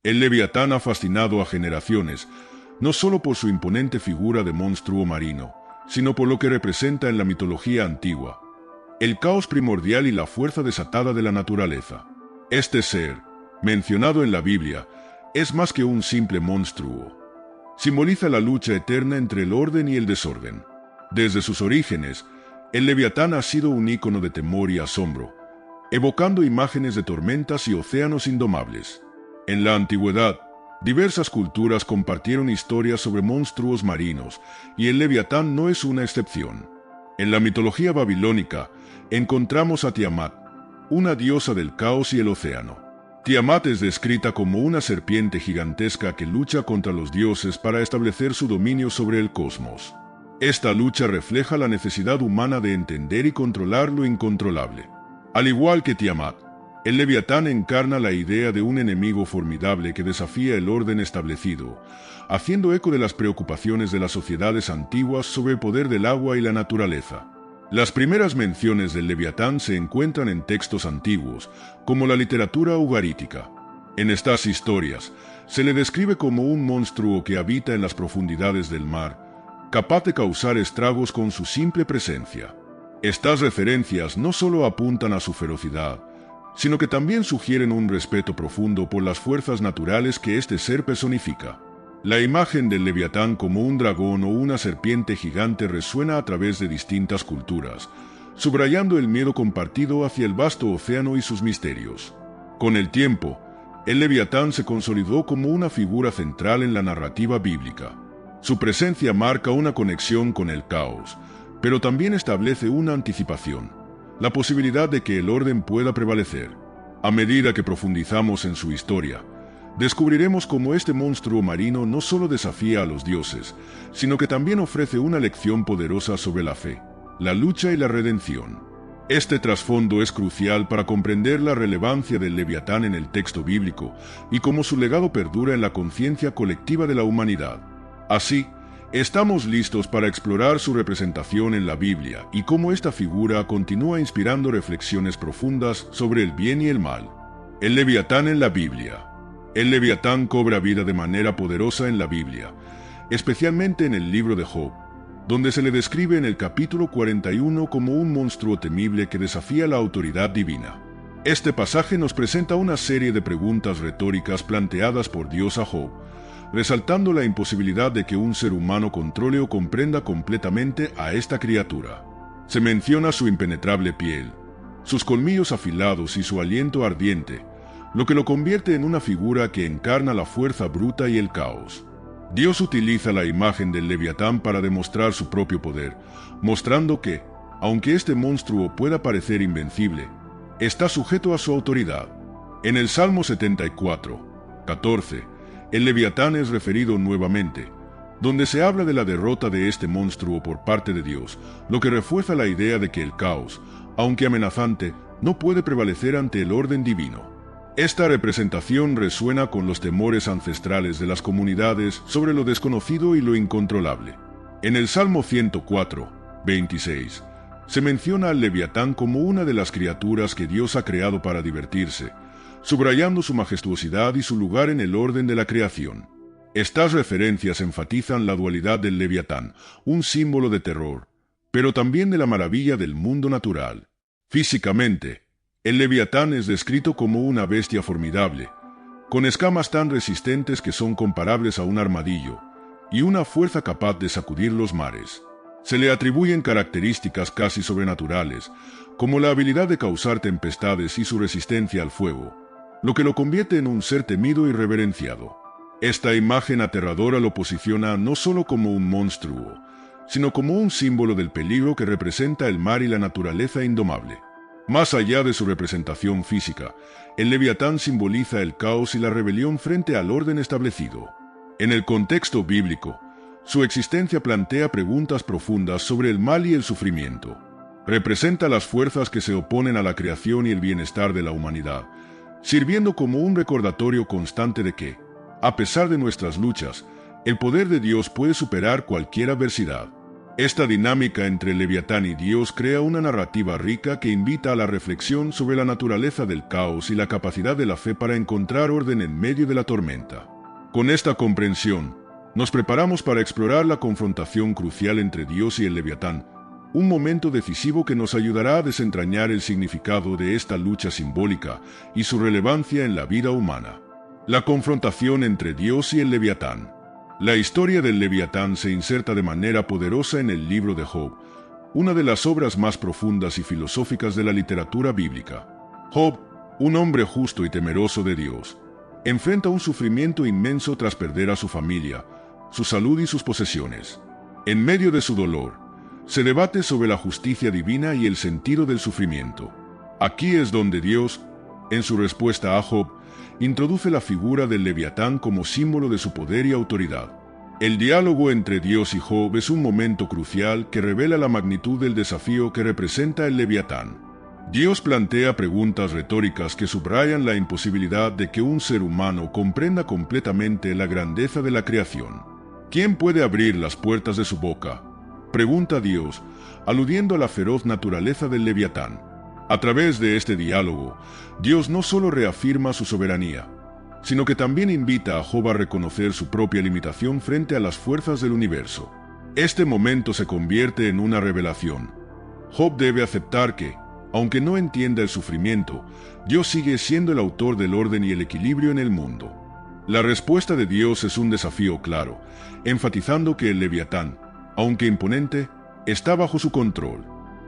El Leviatán ha fascinado a generaciones, no solo por su imponente figura de monstruo marino, sino por lo que representa en la mitología antigua, el caos primordial y la fuerza desatada de la naturaleza. Este ser, mencionado en la Biblia, es más que un simple monstruo. Simboliza la lucha eterna entre el orden y el desorden. Desde sus orígenes, el Leviatán ha sido un ícono de temor y asombro, evocando imágenes de tormentas y océanos indomables. En la antigüedad, diversas culturas compartieron historias sobre monstruos marinos, y el Leviatán no es una excepción. En la mitología babilónica, encontramos a Tiamat, una diosa del caos y el océano. Tiamat es descrita como una serpiente gigantesca que lucha contra los dioses para establecer su dominio sobre el cosmos. Esta lucha refleja la necesidad humana de entender y controlar lo incontrolable. Al igual que Tiamat, el Leviatán encarna la idea de un enemigo formidable que desafía el orden establecido, haciendo eco de las preocupaciones de las sociedades antiguas sobre el poder del agua y la naturaleza. Las primeras menciones del Leviatán se encuentran en textos antiguos, como la literatura ugarítica. En estas historias, se le describe como un monstruo que habita en las profundidades del mar, capaz de causar estragos con su simple presencia. Estas referencias no solo apuntan a su ferocidad, sino que también sugieren un respeto profundo por las fuerzas naturales que este ser personifica. La imagen del Leviatán como un dragón o una serpiente gigante resuena a través de distintas culturas, subrayando el miedo compartido hacia el vasto océano y sus misterios. Con el tiempo, el Leviatán se consolidó como una figura central en la narrativa bíblica. Su presencia marca una conexión con el caos, pero también establece una anticipación, la posibilidad de que el orden pueda prevalecer. A medida que profundizamos en su historia, descubriremos cómo este monstruo marino no solo desafía a los dioses, sino que también ofrece una lección poderosa sobre la fe, la lucha y la redención. Este trasfondo es crucial para comprender la relevancia del Leviatán en el texto bíblico y cómo su legado perdura en la conciencia colectiva de la humanidad. Así, estamos listos para explorar su representación en la Biblia y cómo esta figura continúa inspirando reflexiones profundas sobre el bien y el mal. El Leviatán en la Biblia. El Leviatán cobra vida de manera poderosa en la Biblia, especialmente en el libro de Job, donde se le describe en el capítulo 41 como un monstruo temible que desafía la autoridad divina. Este pasaje nos presenta una serie de preguntas retóricas planteadas por Dios a Job, resaltando la imposibilidad de que un ser humano controle o comprenda completamente a esta criatura. Se menciona su impenetrable piel, sus colmillos afilados y su aliento ardiente, lo que lo convierte en una figura que encarna la fuerza bruta y el caos. Dios utiliza la imagen del Leviatán para demostrar su propio poder, mostrando que, aunque este monstruo pueda parecer invencible, está sujeto a su autoridad. En el Salmo 74, 14, el Leviatán es referido nuevamente, donde se habla de la derrota de este monstruo por parte de Dios, lo que refuerza la idea de que el caos, aunque amenazante, no puede prevalecer ante el orden divino. Esta representación resuena con los temores ancestrales de las comunidades sobre lo desconocido y lo incontrolable. En el Salmo 104, 26, se menciona al Leviatán como una de las criaturas que Dios ha creado para divertirse, subrayando su majestuosidad y su lugar en el orden de la creación. Estas referencias enfatizan la dualidad del Leviatán, un símbolo de terror, pero también de la maravilla del mundo natural. Físicamente, el Leviatán es descrito como una bestia formidable, con escamas tan resistentes que son comparables a un armadillo, y una fuerza capaz de sacudir los mares. Se le atribuyen características casi sobrenaturales, como la habilidad de causar tempestades y su resistencia al fuego, lo que lo convierte en un ser temido y reverenciado. Esta imagen aterradora lo posiciona no solo como un monstruo, sino como un símbolo del peligro que representa el mar y la naturaleza indomable. Más allá de su representación física, el Leviatán simboliza el caos y la rebelión frente al orden establecido. En el contexto bíblico, su existencia plantea preguntas profundas sobre el mal y el sufrimiento. Representa las fuerzas que se oponen a la creación y el bienestar de la humanidad, sirviendo como un recordatorio constante de que, a pesar de nuestras luchas, el poder de Dios puede superar cualquier adversidad. Esta dinámica entre el Leviatán y Dios crea una narrativa rica que invita a la reflexión sobre la naturaleza del caos y la capacidad de la fe para encontrar orden en medio de la tormenta. Con esta comprensión, nos preparamos para explorar la confrontación crucial entre Dios y el Leviatán, un momento decisivo que nos ayudará a desentrañar el significado de esta lucha simbólica y su relevancia en la vida humana. La confrontación entre Dios y el Leviatán. La historia del Leviatán se inserta de manera poderosa en el libro de Job, una de las obras más profundas y filosóficas de la literatura bíblica. Job, un hombre justo y temeroso de Dios, enfrenta un sufrimiento inmenso tras perder a su familia, su salud y sus posesiones. En medio de su dolor, se debate sobre la justicia divina y el sentido del sufrimiento. Aquí es donde Dios, en su respuesta a Job, introduce la figura del Leviatán como símbolo de su poder y autoridad. El diálogo entre Dios y Job es un momento crucial que revela la magnitud del desafío que representa el Leviatán. Dios plantea preguntas retóricas que subrayan la imposibilidad de que un ser humano comprenda completamente la grandeza de la creación. ¿Quién puede abrir las puertas de su boca?, pregunta Dios, aludiendo a la feroz naturaleza del Leviatán. A través de este diálogo, Dios no solo reafirma su soberanía, sino que también invita a Job a reconocer su propia limitación frente a las fuerzas del universo. Este momento se convierte en una revelación. Job debe aceptar que, aunque no entienda el sufrimiento, Dios sigue siendo el autor del orden y el equilibrio en el mundo. La respuesta de Dios es un desafío claro, enfatizando que el Leviatán, aunque imponente, está bajo su control.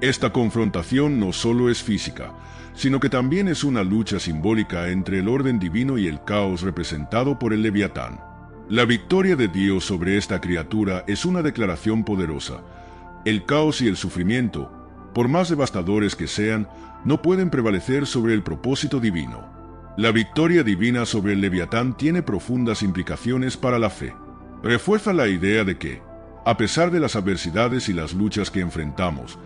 Esta confrontación no solo es física, sino que también es una lucha simbólica entre el orden divino y el caos representado por el Leviatán. La victoria de Dios sobre esta criatura es una declaración poderosa. El caos y el sufrimiento, por más devastadores que sean, no pueden prevalecer sobre el propósito divino. La victoria divina sobre el Leviatán tiene profundas implicaciones para la fe. Refuerza la idea de que, a pesar de las adversidades y las luchas que enfrentamos,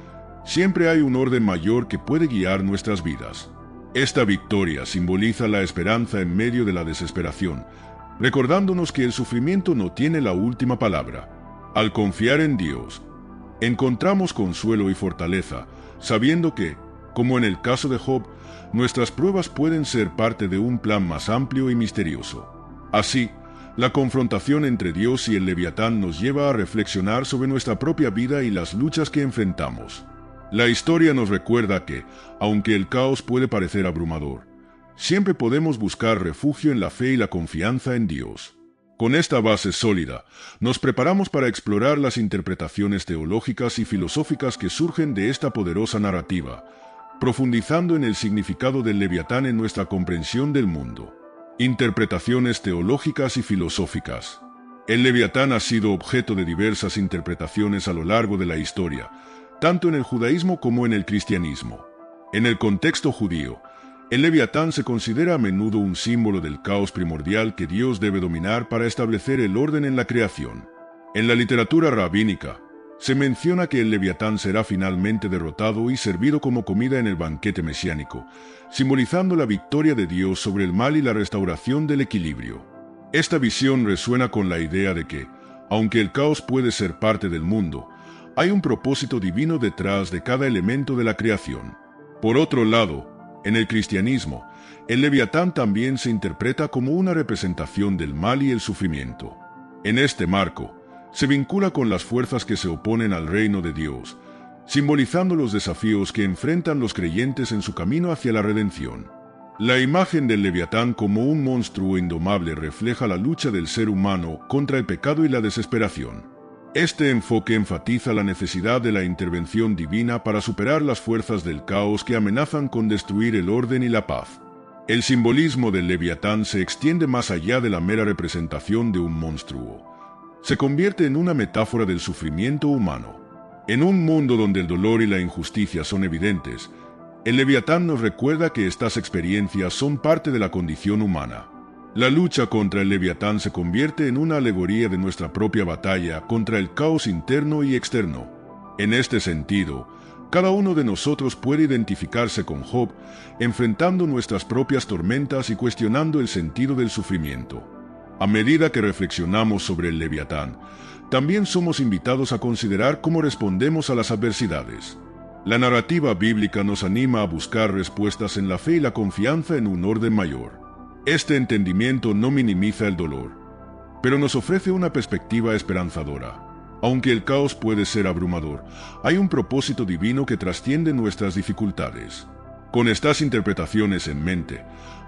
siempre hay un orden mayor que puede guiar nuestras vidas. Esta victoria simboliza la esperanza en medio de la desesperación, recordándonos que el sufrimiento no tiene la última palabra. Al confiar en Dios, encontramos consuelo y fortaleza, sabiendo que, como en el caso de Job, nuestras pruebas pueden ser parte de un plan más amplio y misterioso. Así, la confrontación entre Dios y el Leviatán nos lleva a reflexionar sobre nuestra propia vida y las luchas que enfrentamos. La historia nos recuerda que, aunque el caos puede parecer abrumador, siempre podemos buscar refugio en la fe y la confianza en Dios. Con esta base sólida, nos preparamos para explorar las interpretaciones teológicas y filosóficas que surgen de esta poderosa narrativa, profundizando en el significado del Leviatán en nuestra comprensión del mundo. Interpretaciones teológicas y filosóficas. El Leviatán ha sido objeto de diversas interpretaciones a lo largo de la historia, tanto en el judaísmo como en el cristianismo. En el contexto judío, el Leviatán se considera a menudo un símbolo del caos primordial que Dios debe dominar para establecer el orden en la creación. En la literatura rabínica, se menciona que el Leviatán será finalmente derrotado y servido como comida en el banquete mesiánico, simbolizando la victoria de Dios sobre el mal y la restauración del equilibrio. Esta visión resuena con la idea de que, aunque el caos puede ser parte del mundo, hay un propósito divino detrás de cada elemento de la creación. Por otro lado, en el cristianismo, el Leviatán también se interpreta como una representación del mal y el sufrimiento. En este marco, se vincula con las fuerzas que se oponen al reino de Dios, simbolizando los desafíos que enfrentan los creyentes en su camino hacia la redención. La imagen del Leviatán como un monstruo indomable refleja la lucha del ser humano contra el pecado y la desesperación. Este enfoque enfatiza la necesidad de la intervención divina para superar las fuerzas del caos que amenazan con destruir el orden y la paz. El simbolismo del Leviatán se extiende más allá de la mera representación de un monstruo. Se convierte en una metáfora del sufrimiento humano. En un mundo donde el dolor y la injusticia son evidentes, el Leviatán nos recuerda que estas experiencias son parte de la condición humana. La lucha contra el Leviatán se convierte en una alegoría de nuestra propia batalla contra el caos interno y externo. En este sentido, cada uno de nosotros puede identificarse con Job, enfrentando nuestras propias tormentas y cuestionando el sentido del sufrimiento. A medida que reflexionamos sobre el Leviatán, también somos invitados a considerar cómo respondemos a las adversidades. La narrativa bíblica nos anima a buscar respuestas en la fe y la confianza en un orden mayor. Este entendimiento no minimiza el dolor, pero nos ofrece una perspectiva esperanzadora. Aunque el caos puede ser abrumador, hay un propósito divino que trasciende nuestras dificultades. Con estas interpretaciones en mente,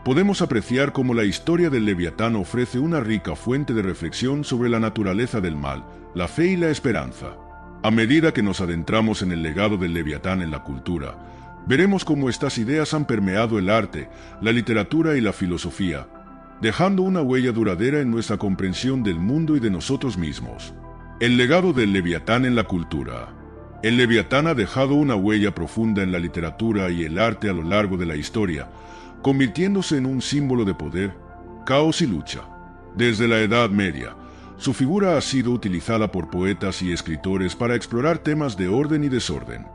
podemos apreciar cómo la historia del Leviatán ofrece una rica fuente de reflexión sobre la naturaleza del mal, la fe y la esperanza. A medida que nos adentramos en el legado del Leviatán en la cultura, veremos cómo estas ideas han permeado el arte, la literatura y la filosofía, dejando una huella duradera en nuestra comprensión del mundo y de nosotros mismos. El legado del Leviatán en la cultura. El Leviatán ha dejado una huella profunda en la literatura y el arte a lo largo de la historia, convirtiéndose en un símbolo de poder, caos y lucha. Desde la Edad Media, su figura ha sido utilizada por poetas y escritores para explorar temas de orden y desorden.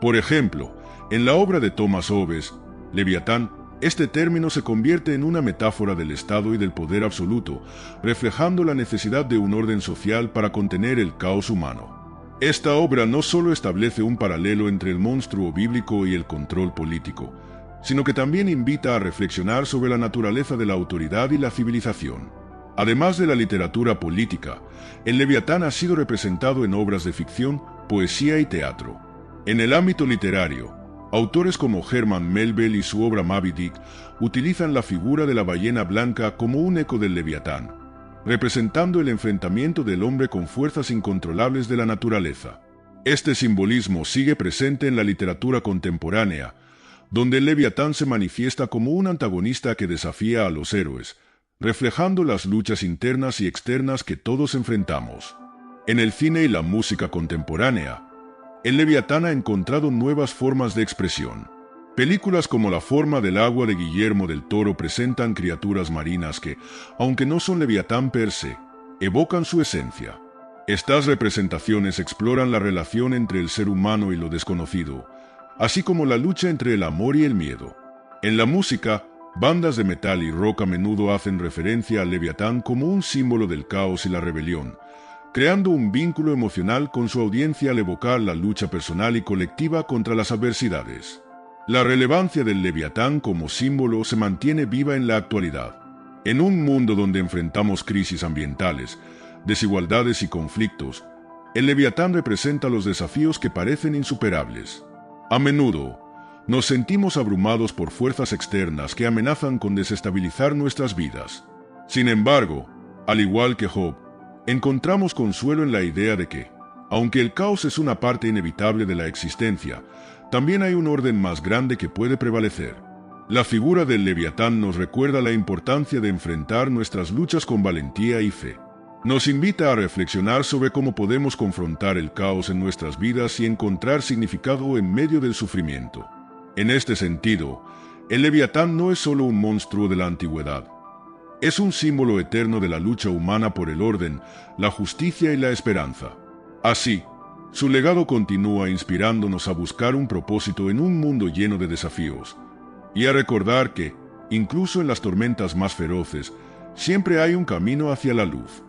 Por ejemplo, en la obra de Thomas Hobbes, Leviatán, este término se convierte en una metáfora del Estado y del poder absoluto, reflejando la necesidad de un orden social para contener el caos humano. Esta obra no solo establece un paralelo entre el monstruo bíblico y el control político, sino que también invita a reflexionar sobre la naturaleza de la autoridad y la civilización. Además de la literatura política, el Leviatán ha sido representado en obras de ficción, poesía y teatro. En el ámbito literario, autores como Herman Melville y su obra Moby Dick utilizan la figura de la ballena blanca como un eco del Leviatán, representando el enfrentamiento del hombre con fuerzas incontrolables de la naturaleza. Este simbolismo sigue presente en la literatura contemporánea, donde el Leviatán se manifiesta como un antagonista que desafía a los héroes, reflejando las luchas internas y externas que todos enfrentamos. En el cine y la música contemporánea, el Leviatán ha encontrado nuevas formas de expresión. Películas como La forma del agua de Guillermo del Toro presentan criaturas marinas que, aunque no son Leviatán per se, evocan su esencia. Estas representaciones exploran la relación entre el ser humano y lo desconocido, así como la lucha entre el amor y el miedo. En la música, bandas de metal y rock a menudo hacen referencia al Leviatán como un símbolo del caos y la rebelión, creando un vínculo emocional con su audiencia al evocar la lucha personal y colectiva contra las adversidades. La relevancia del Leviatán como símbolo se mantiene viva en la actualidad. En un mundo donde enfrentamos crisis ambientales, desigualdades y conflictos, el Leviatán representa los desafíos que parecen insuperables. A menudo, nos sentimos abrumados por fuerzas externas que amenazan con desestabilizar nuestras vidas. Sin embargo, al igual que Job, encontramos consuelo en la idea de que, aunque el caos es una parte inevitable de la existencia, también hay un orden más grande que puede prevalecer. La figura del Leviatán nos recuerda la importancia de enfrentar nuestras luchas con valentía y fe. Nos invita a reflexionar sobre cómo podemos confrontar el caos en nuestras vidas y encontrar significado en medio del sufrimiento. En este sentido, el Leviatán no es solo un monstruo de la antigüedad. Es un símbolo eterno de la lucha humana por el orden, la justicia y la esperanza. Así, su legado continúa inspirándonos a buscar un propósito en un mundo lleno de desafíos, y a recordar que, incluso en las tormentas más feroces, siempre hay un camino hacia la luz.